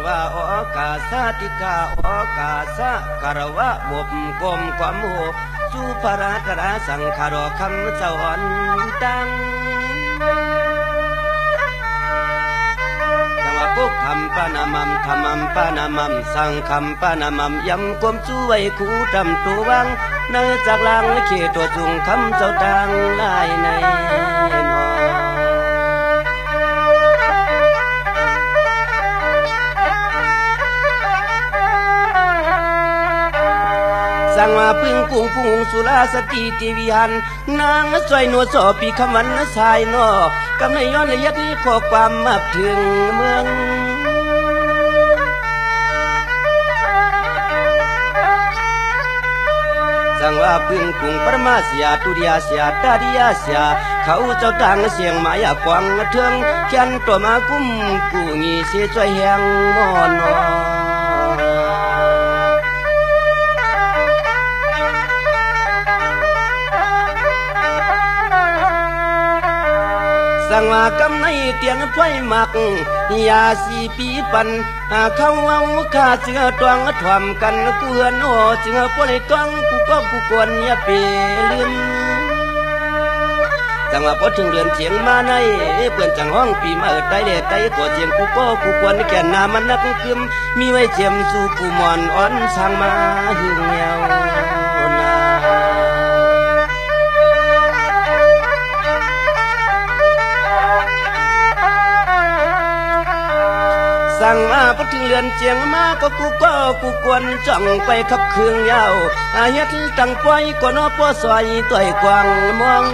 ว่าโอกาสาติกาโอกาสะคารวะบบกลมความโหสุภราตราสังขารคำเจ้าอ่อนดังกุคำปานามัมธรรมัมปานามัมสังคำปานามัมยำความช่วยคู่ดำตัววังเนื้อจากลางเขตตัวจุงคำเจ้าดังได้ในนอสังว่าพึ่งกุ้งพุงสุราสติเจวิหันนางสวยนัวสอปีคำวันสายนอกำในย้อนละเอียดข้อความมาถึงเมืองสังว่าพึ่งกุ้งปรมาเสียตุริยาเสียตาดิยาเสียเขาเจ้าต่างเสียงมายากวางเทืองเขียนตัวมากุ้มกูงีเสียใจแหงมอนสังว่ากำในเตียนไฟหมักยาสีปีปันเขาเอาข้าเสือตวงถ่วมกันกูเหือนโอเสือพวกในตวงกูก็กูกวนอย่าเปลืมสังว่าพอถึงเรือนเสียงมาในเปื่อนจังห้องปีมาได้เด็ดไตกว่าเสียงกูก็กูกวนแก่นนามันนักคืมมีไว้เจียมสู่กูมอนอ่อนสั่งมาหึงเงาสั่งมาพอถึงเรือนเจียงมาก็กูกวนจ้องไปขับเครื่องยาวเฮ็ดตั้งปล่อยก็นอปอซอยต่อยกวางมอง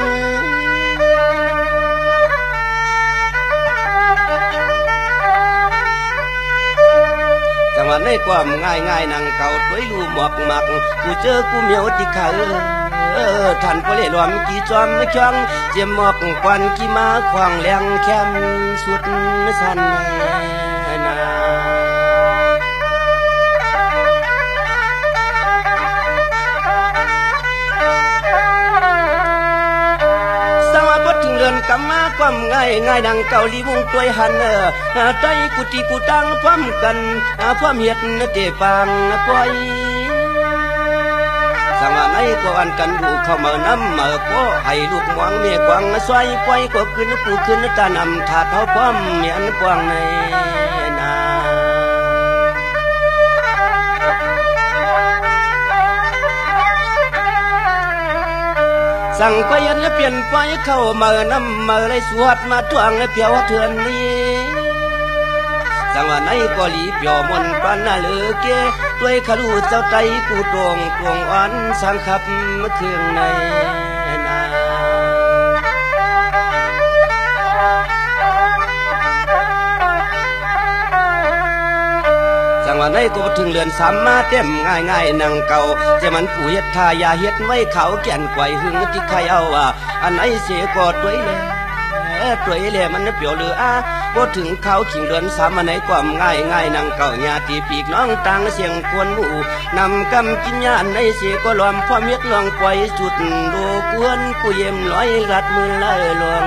จังหวะในความง่ายนั่งเก่าตัวลูหมอกหมักกูเจอกูเมียวที่ขาท่านก็เลยรวมกี่จอมช่องเจียมหมอกควันกี่มาควางแรงแคมสุดสันเรือนกำมาความง่ายดังเกาหลีวงตัวหันใจกุฏิกูตั้งพร้อมกันพร้อมเฮ็ดเตปางปล่อยสังว่าในก็อันกันดูเข้ามาน้ำมาก็ให้ลูกมองเมียกวางสวยปล่อยก็ขึ้นปูขึ้นตานำถาดเท้าพร้อมเมียนกวางในนาสั่งไปยันเปลี่ยนไปเข้ามาน้ำมาเลยสวดมาทวงเพียวเถื่อนนี้สั่งว่าในก็หลีเปียวมนปานน่าเลือเกด้วยขลุ่เจ้าใจกูตรงอ่อนสังขับเครื่องในนาสังว่าในก็ถึงเรือนสามมาเต็มง่ายนั่งเก่าจะมันผู้เฮ็ดทายาเฮ็ดไว้เขาแก่นไกวหึงที่ใครเอาอันไหนเสียกอดด้วยเลยมันเปรียวหรือบ่ถึงเขาขิงเรือนสามอันไหนความง่ายนั่งเก่าญาติปีกน้องต่างเสียงควนหมู่นำกำกินยาอันไหนเสียก็ล้อมพ่อเม็ดลองไกวจุดดูกวนกูเยี่ยมร้อยรัดมือละลวง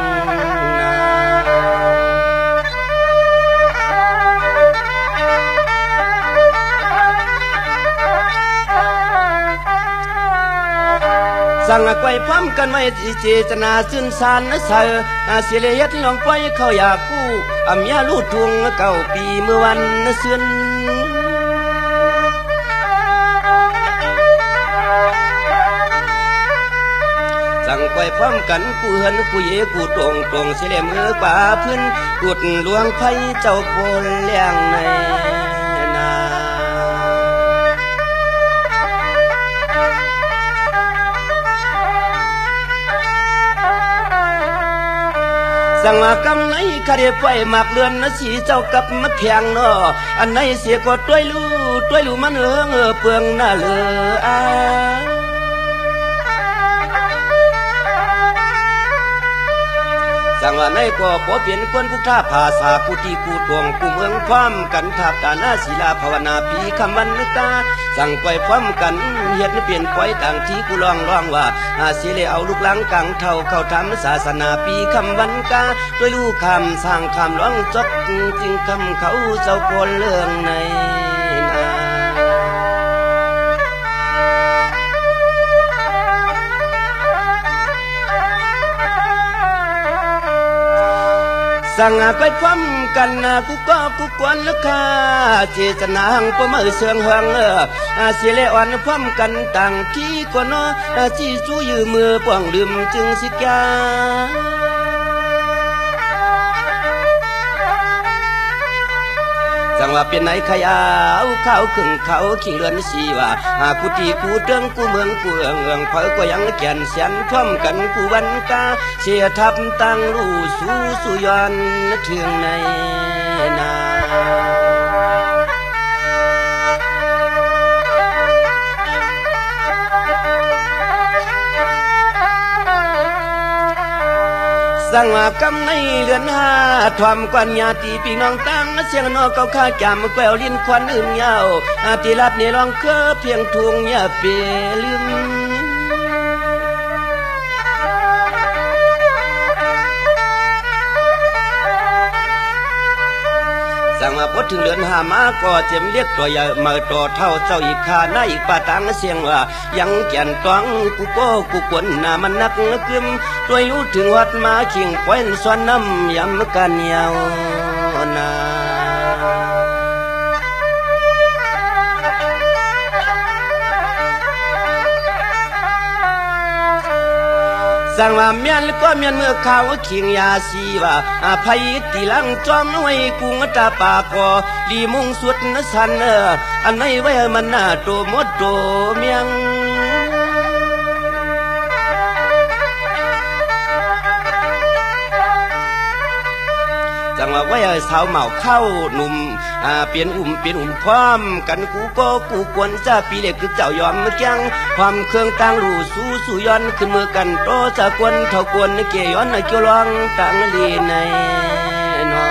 สั่งไว้พร้อมกันไว้เจตนาซื่นสานเสือเสียเลยที่ลองปล่อยเขาอยากกู้อำยาลูดทวงเก่าปีเมื่อวันเสื่อนสั่งไว้พร้อมกันกูเหินกูเย่กูตรงเสียเลยมือป่าพื้นกุดหลวงไฟเจ้าโพลเลี้ยงในสั่งมากำไหนคาเดไฟหมากเลือนสีเจ้ากับมะแข็งเนาะอันไหนเสียก็ต้วยลู่มันเปลืองหน้าเหลือส สังว่าในก็ขอเปลี่ยนคนผู้ท่าภาษาผู้ที่กูทวงกูเมืองความกันทับตาหน้าศิลาภาวนาปีคำวันตาสั่งปล่อยพร้อมกันเฮ็ดเปลี่ยนปล่อยต่างที่กูลองว่าสิเลเอาลูกหลังกังเท่าเข้าทำศาสนาปีคำวันกาด้วยลูกคำสร้างคำร้องจบจึงคำเขาเจ้าคนเรื่องในสั่งไปพร้อมกันกูก็กูกวนลูกค้าเจตนาหังก็มือเสืองหังเสียเลอ่อนพร้อมกันต่างที่ก็นอจีจู้ยืมมือป้องลืมจึงสิกาสั่งว่าเป็นไหนขยาวข้าวขึงเขาขิงเรือนสีว่ากูตีกูเตืองกูเมืองกูเอืองเพอก็ยังแก่นเสียนพร้อมกันกูวันกาเสียทับตั้งรู้สู่ย้อนเทืองในนาสั่งว่ากำในเรือนหาทวามกวนญาติพี่น้องตั้งเสียงนอกเขาข้าจำแกวลิ้นควันอื่นยาวตีลัดนี่ลองเคอเพียงทุงอย่าเปลืมสั่งมาพดถึงเรือนหามาก็เจ็มเรียกตัวใหญ่มาต่อเท่าเจ้าอีกขาหน้าอีกป่าตังเสียงว่ายังแก่นตองกูก็กูกวนหน้ามันนักกึมตัวอยู่ถึงวัดมาขิงควันสวนน้ำยำกันยาวนาสั่งว่าเมียนก็เมียนเมื่อเขาขิงยาสีว่าภัยตีลังจอมไว้กุงตาปากอลีมุงสุดนสันอันไหนไว้มันน่าโตหมดโตเมียงจังว่าไว้สาวเหมาเข้าหนุ่มเปลี่ยนพร้อมกันกูก็กูกวนจ้าปีเล็กคือเจ้ายอมเมื่อกี้ความเครื่องตั้งรูสู่ย้อนขึ้นมือกันโตจะกวนเท่ากวนเกย้อนเกี่ยวร้องตั้งลีในนอ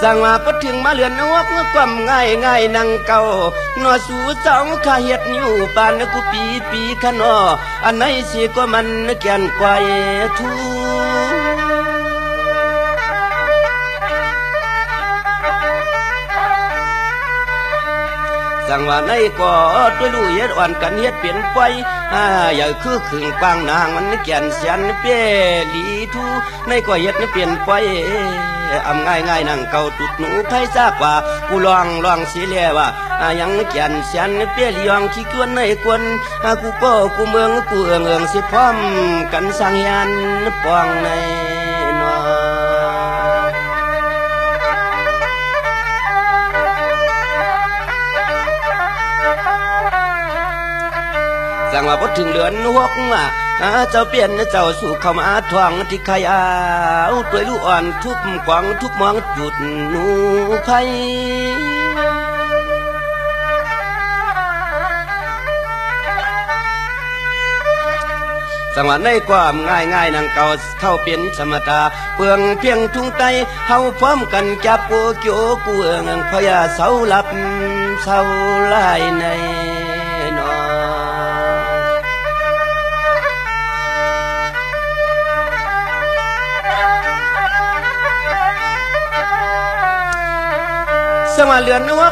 สั่งมาพอถึงมาเลือนนวกความง่ายนั่งเก่านอสู่เจ้าข้าเฮ็ดอยู่ปานกูปีขนออันไหนสิก็มันแก่นกว่าทูสั่งว่าในก็ด้วยลู่เฮ็ดอ่อนกันเฮ็ดเปลี่ยนไปอย่าคือขึงกวางนางมันแก่นเสียนเปี้ยลีทูในก็เฮ็ดเปลี่ยนไปง่ายนั่งเก่าตุดหนูไทยซากว่ากูลองสิเลียว่ายังแก่นเสียนเปี้ยลียองขี้กวนในกวนกูก็กูเมืองกูเอืองสิพร้อมกันสร้างยันปองในนอสั่งว่าพอถึงเดือนหกเจ้าเปลี่ยนเจ้าสู่เข้ามาทวงที่ขยาวตัวลูกอ่อนทุบกวางทุบมองจุดหนูไผ่สังวาในความง่ายนั่งเก่าเข้าเป็นสมถะเปลืองเพียงทุ่งไตเฮาพร้อมกันจับโกโจกูเอืองพยาเสาหลับเสาลายในนอสมาเลือนนว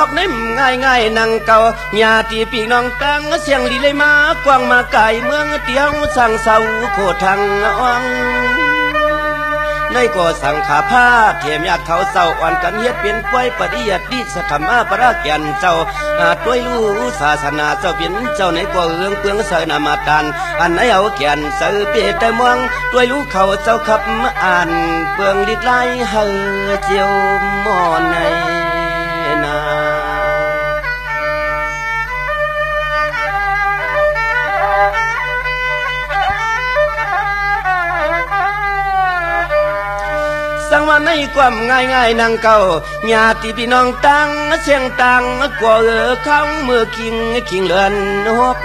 กนิ่มง่ายนั่งเก่าญาติพี่น้องตั้งเสียงลีเลยมากวางมาไก่เมืองเตียวสั่งเสาโคทางอ่องในก็สั่งขาผ้าเทียมญาติเขาเศร้าอ่อนกันเฮ็ดเป็นกล้วยปฏิยัติดิสธรรมะประราแก่นเจ้าด้วยลูศาสนาเจ้าเป็นเจ้าในก็เอื้องเปลืองเสนามาตานอันไหนเอาแก่นเสือเปียแต่มองด้วยลูเขาเจ้าขับอ่านเปลืองดิดไล่เฮอเจียวมอนในนาส งว่าในความง่ายๆนางเก่าญาติพี่น้องตั้งเสียงตังกว่าข้างเมื่อคิงเลือนหก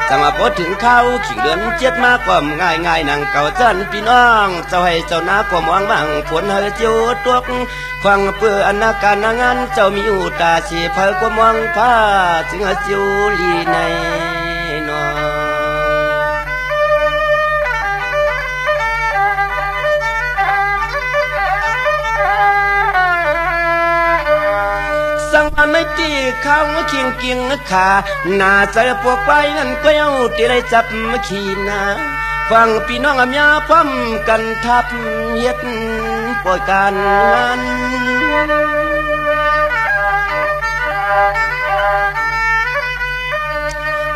จังว่าพอถึงเข้าขิงเดือนเจ็ดมาความง่ายๆนางเก่าจันพี่น้องเจ้าให้เจ้านาความหวังบังฝนเฮอเจียวตวกฟังเปื่ออนาการนางานเจ้ามีอุตาสีเผยความหวังผ้าจึงเจียวลีในนอสังวันในที่เขาเคียงเกียงขาหน้าใจพวกไปนั่นก็เอาที่ได้จับขีนาฟังพี่น้องอำยาพร้อมกันทับเฮ็ดปล่อยการงาน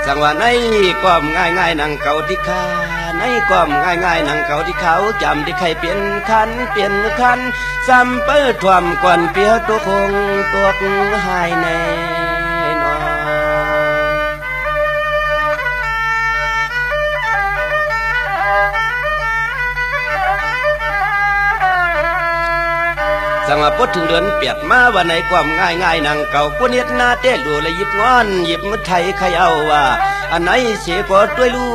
จังว่าในความง่ายๆนางเก่าที่ข้าในความง่ายๆนางเก่าที่เขาจำที่ใครเปลี่ยนคันซ้ำเปิดความก่อนเปียตัวคงตัวหายในนอจังว่าพดถึงเดือนเปียดมาว่าในความง่ายๆนางเก่าพวกเนียดหน้าเต้ดูเลยหยิบงอนหยิบมือไทยใครเอาว่าอันไหนเสียก็ตัวลู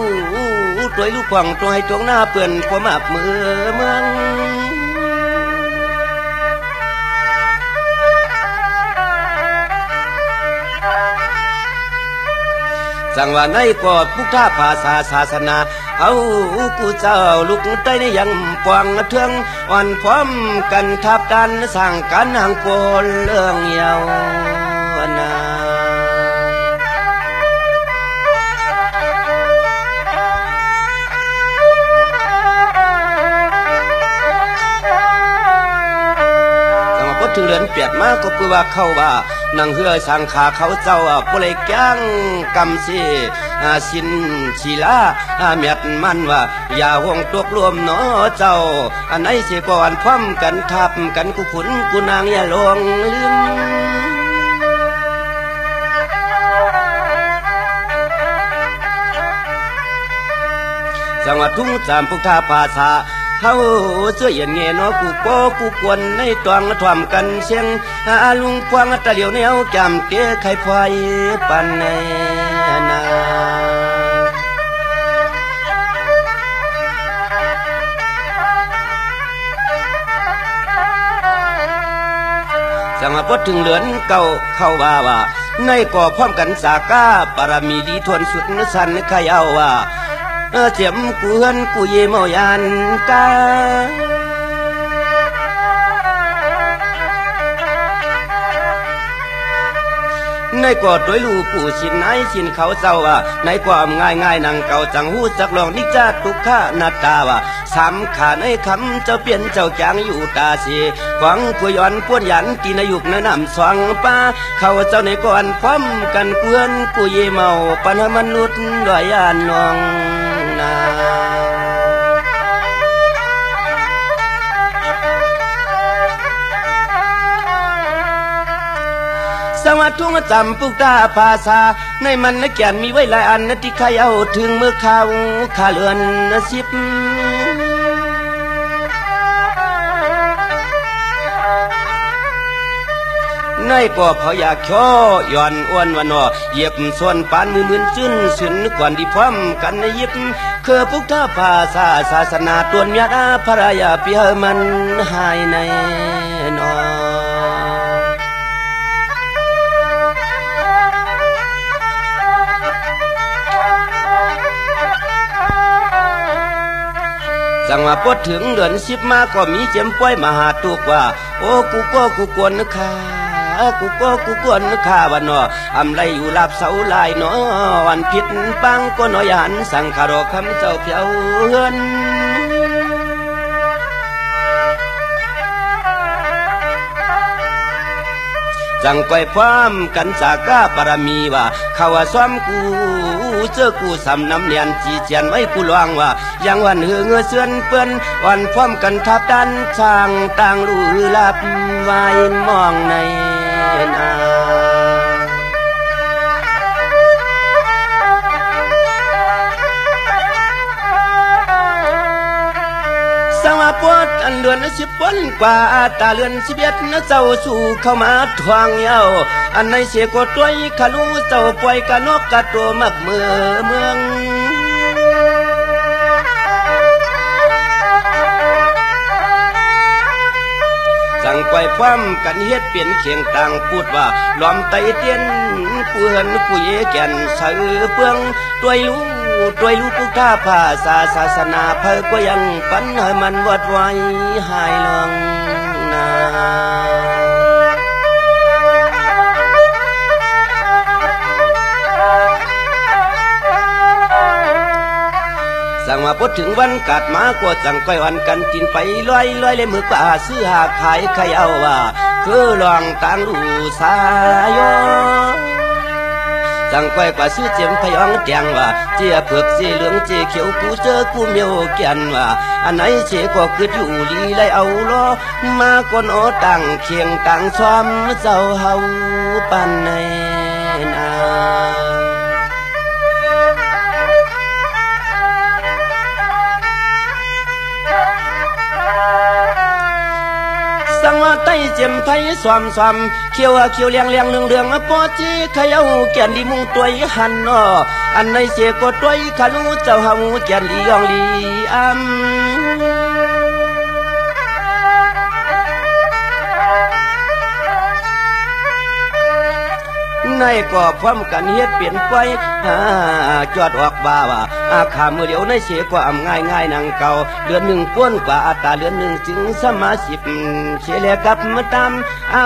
กขวางตัวให้ตรงหน้าเปื่อนพอมากมือเมืองจังว่าในกอดพุทธภาษาศาสนาเอากูเจ้าลูกใต้ในยังปวงเทืองอ่อนพร้อมกันทับดันสร้างกันห่างโกนเรื่องยาวนาถึงเดือนเปียดมากก็คือว่าเขาว่านังเฮือสังขาเขาเจ้าผู้เลยแก้งกำสีสินชีลาเมียดมันว่าอย่าห่วงตัวรวมเนาะเจ้าอันไหนเสียก่อนพร้อมกันทับกันกูขุนกูนางอย่าลวงลืมจังหวัดทุ่งจามพุทธภาษาเขาเสื้อเย็นเงนอกูโกกูกวนในตวงทวมกันเสียงลุงพวงตะเหลียวแนวจำเตี้ยไข่พลอยปันในนาจังหวะพอถึงเหลือนเก่าเข้าว่าในก่อพร้อมกันสากาปารมีดีทวนสุดนสันใครเอาว่าเจียมกูเฮือนกูเยเมายานกาในกอดด้วยลูกผู้ชินไหนชินเขาเจ้าว่าในความง่ายนางเก่าจังหูจักลองนิจาทุกข้านาตาว่าสำขาในคำเจ้าเปลี่ยนเจ้าจางอยู่ตาสีหวังผู้ย้อนพวนยันตีนยุกในน้ำสวงป้าเขาเจ้าในก่อนพร้อมกันเพื่อนกูเยเมาปัญหามนุษย์ดอยยานนองนาสวัสดิ์ทุ่งจำปุกตาภาษาในมันนักแก่นมีไว้หลายอันที่ใครเอาถึงเมื่อเขาขาเลือนสิบในก่อเผาอยากช่อย่อนอ้วนวันนอเหยียบส่วนปานมือจื้นสืนก่อนที่พร้อมกันในยิบคือพุทธภาษาศาสนาตัวเมียดาภรยาเปียมันหายในนอจังว่าพอถึงเดือนสิบมาก็มีเจ็มป้อยมาหาตุกว่าโอ้กูก็กูกวนนะคะกูก็กูกวนข้าวันนออำไรอยู่ลาบเสาลายนอวันผิดปังก็นอยันสังขารคำเจ้าเพียวเฮือนจังไปพร้อมกันจากกาปรมีว่าเขาว่าซ้อมกูเจอกูสำน้ำเนียนจีเจียนไว้กูลวงว่ายังวันเหือเงือเสือนเปื้อนวันพร้อมกันทับดันช่างต่างรู้ลับไว้มองในนาสวัสดิ์ เดือน10 วันกว่าตาเลือน11นะเจ้าสู่เข้ามาทวงเย้าอันในเสียกดด้วยขลูเจ้าปล่อยกะนกกะตัวมักเมืองสั่งปล่อยความกันเฮ็ดเปลี่ยนเคียงต่างพูดว่าล้อมไตเตียนเปื่อนกุยแก่นเสือเปืองตัวรู้พุทธาภาษาศาสนาเพิ่ก็ยังปันให้มันวัดไว้หายลงนาสั่งมาพดถึงวันกัดมากว่าสั่งก้อยวันกันกินไปลอยเลยมือกว่าซื้อหาขายใครเอาว่าคือลองต่างดูสายสั่งก้อยกว่าซื้อเจียมพยองแจงว่าเจียเผือกสีเหลืองเจียเขียวกูเจอกูเมียวแก่นว่าอันไหนเจียก็คืออยู่ลีไลเอาล้อมาก่อนโอต่างเคียงต่างซ้อมเจ้าเฮาปันในนาสังว่าไต้เจียมไทยสวมเขียวเลี้ยงเรื่องปอจีขยาวแก่นดีมุงตัวหันนออันในเสียก็ตัวขาลูเจ้าเฮาแก่นลียองลีในก็พร้อมกันเฮ็ดเปลี่ยนไปจอดออกบ่าว่าขามือเดียวในเสียกว่าง่ายนางเก่าเดือนหนึ่งก้นกว่าอัตราเดือนหนึ่งจึงสมาสิบเชลกับมาตา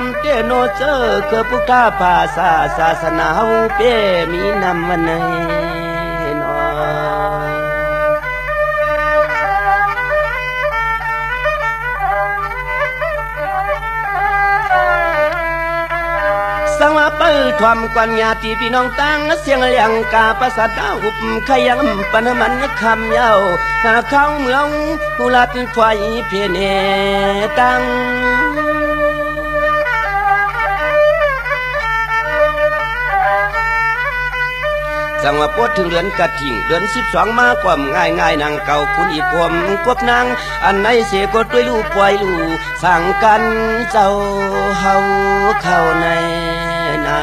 มเตโนเจอคือพุทธาภาษาศาสนาเฮาเปมีนำวันไหนสังว่าเปิดความกวนญาติพี่น้องตั้งเสียงเลี้ยงกาประสาทหุบขยังปนมันคำยาวเข้าเมืองผู้ลัดไฟเพียเนตั้งสังว่าปดถึงเดือนกระถิ่งเดือน12มากกว่าง่ายนางเก่าคุณอีพวมกบนางอันไหนเสียก็ด้วยลูกปล่อยลูกสั่งกันเจ้าเฮาเข้าในนา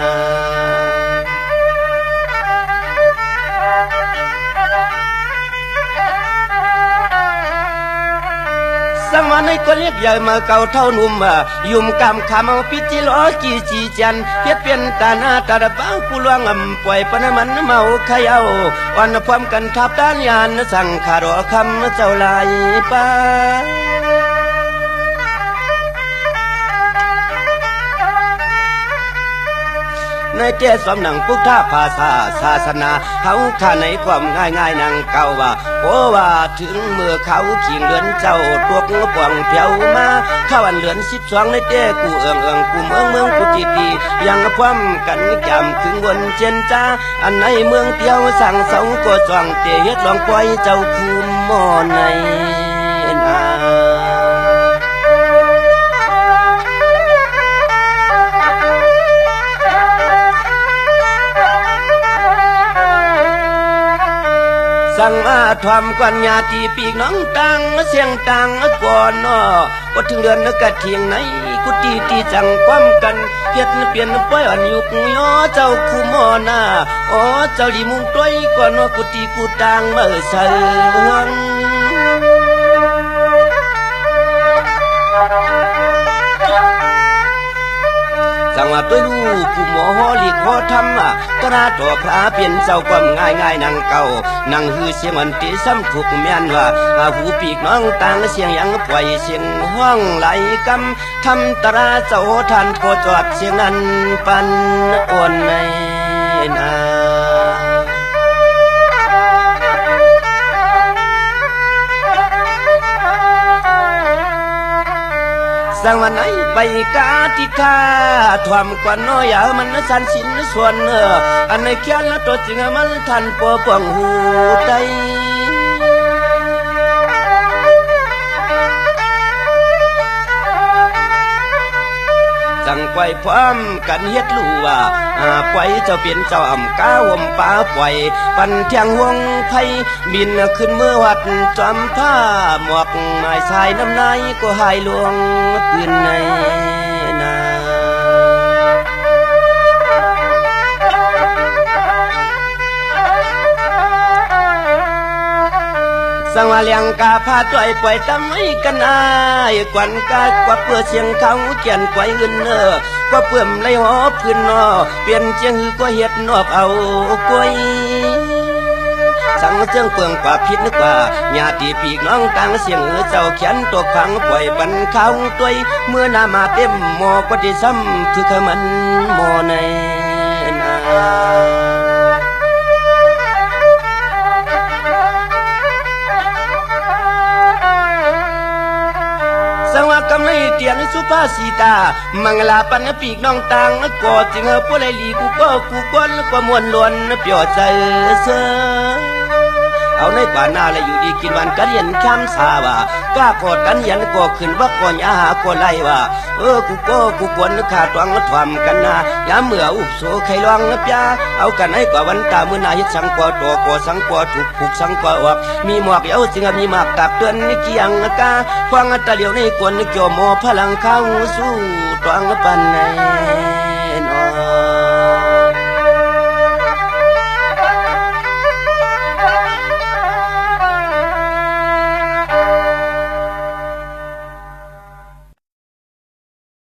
สังวาในก็เรียกใหญ่มาเก่าเท่านุ่มยุ่มกำขามเอาพิจิโลกีจีจันเฮ็ดเป็นตาหน้าตาบ้าผู้ลวงปล่อยปนมันเมาขยาววันพร้อมกันทับด้านยานสั่งขารอคำเจ้าลายป้าในเจ้าสมหนังพุทธาภาษาศาสนาเขาข้าในความง่ายนางเก่าว่าโอ้ว่าถึงเมื่อเขาขิงเดือนเจ้าตัวกูป่องเพียวมาข้าวันเดือน12ในเจ้กูเอืองกูเมืองกูตียังพร้อมกันจำถึงวันเจนจ้าอันในเมืองเตียวสั่งเสาก็จ้องเตะเฮ็ดลองปล่อยเจ้าคูหม้อในนาสั่งมาทอมกวนญาติปีกน้องตังเสียงตังก่อนนอก็ถึงเดือนกะเทียงไหนกุตีจังความกันเฮ็ดเปลี่ยนป้อยอันยุกย้อเจ้าคู่มอนาอ๋อเจ้าลีมุงต้อยก่อนนอกุตีกูตังเมื่อเสืองสั่งว่าด้วยลูกผู้หมอฮอลีขอทำกระต่อพระเปลี่ยนเจ้าความง่ายนางเก่านางฮือเสียงมันตีซ้ำถูกแม่นว่าหูปีกน้องต่างเสียงยังปล่อยเสียงห้องไหลกำทำตราเจ้าทันโคจอดเสียงนั้นปันอ่อนในนาสั่งวันไหนไปกาติกาทวมกว่าน้อยมันสันสินส่วนอันในเขียนแล้วตัวจริงมันทันปอปองหูใจ ก ปล่อยพร้อมกันเฮ็ดลู่ว่าปล่อยเจ้าเป็นเจ้าอ่ำก้าวมป่าปล่อยปันเทียงห่วงไผบินขึ้นเมื่อวัดจำผ้าหมวกไม้สายน้ำนายก็หายลวงปืนในนาสังวาเลียงกาพาต้อยปล่อยตำไว้กันอายกวนกากว่าเพื่อเสียงเขาเกียนปล่อยเงินกว่าเพื่อมไล่หอพื้นนอเปลี่ยนเจียงหือก็เฮ็ดนอบเอากล้วยสังเจียงเปลืองกว่าพิษนึกว่าญาติปีกน้องต่างเสียงเจ้าเขียนตัวขังปล่อยบันเขาต้วยเมื่อนามาเต็มหมอก็ได้ซ้ำคือขมันหมอในนาสังว่ากำไรเตียนสุภาษิตามังลาปันปีกน้องต่างก็จึงผู้ไรลีกูก็กูกวนกว่ามวลล้วนเปียวใจเสเอาในป่านาและอยู่ดีกินวันกันเย็นคำสาว่ากล้ากอดกันยันก็ขึ้นว่าก่อนยาหาก็ไล่ว่ากูก็กูกวนขาดตวังละทวมกันนายามเมื่ออุบโสไข่ลองนะปยาเอากันให้กว่าวันตาเมื่อนายึดสังกว่าตัวก่อสังกว่าถูกผูกสังกว่าออกมีหมอกเย้าจึงมีหมากตับเตือนนิเกียงกาควางตะเหลียวในกวนนิจโมพลังเข้าสู้ตวังปันใน